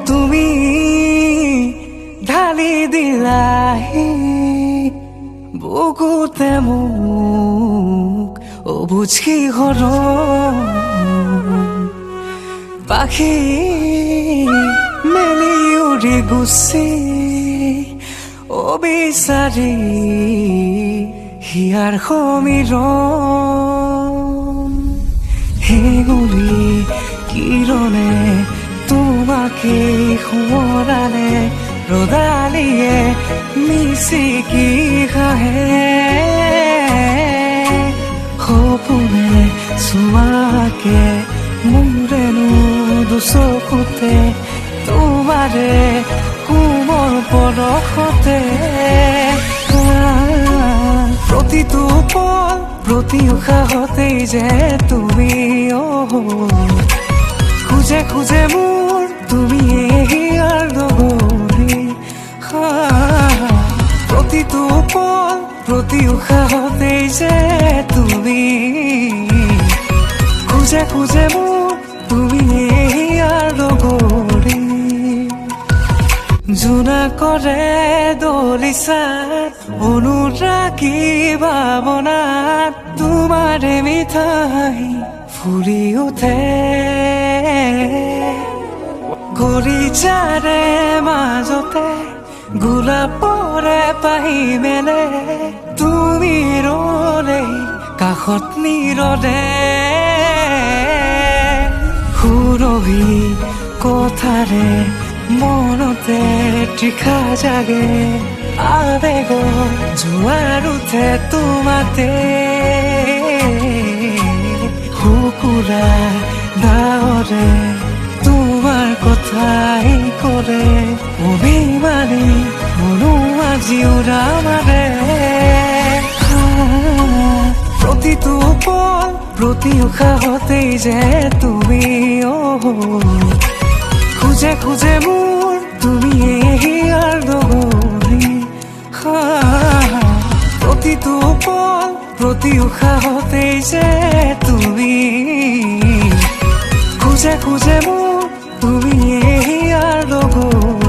তুমি ঢালি দিলাহি বুকুতে মোক অবুঝ কিহৰ পাখি মেলি উৰি গুচি অবিচাৰি হিয়াৰ সমীৰণ হেঙুলি কিৰণে তোমাকে সোঁৱৰালে ৰ'দালিয়ে মিচিকি হাঁহে সপোনে চুমাকে মোৰেনো দুচকুতে তোমাৰে কোমল পৰশতে প্ৰতিটো পল প্ৰতি উশাহতেই যে তুমি খুজে খুজে মোৰ তুমি হিয়াৰ লগৰী প্ৰতিটো পল প্ৰতি উশাহতেই যে তুমি খুজে খুজে মোৰ তুমি হিয়াৰ লগৰী জোনাকৰে দলিচাত অনুৰাগী ভাৱনাত তোমাৰে মিঠাই ফুৰি উঠে গৰিজাৰে মাজতে গোলাপৰে পাহি মেলে তুমি ৰলে কাষত নীৰৱে সুৰভি কথাৰে মনতে তৃষা জাগে আবেগ জোৱাৰ উঠে তোমাতে শুকুৰা ডাৱৰে তোমাৰ কথাই কৰে অভিমানী মনো আজি উৰামাৰে প্ৰতিটো পল প্ৰতি উশাহতেই যে তুমি খুজে খুজে মোৰ তুমি হিয়াৰ লগৰী প্ৰতিটো পল প্ৰতি উশাহতেই যে তুমি খুজে খুজে মোৰ তুমি হিয়াৰ লগৰী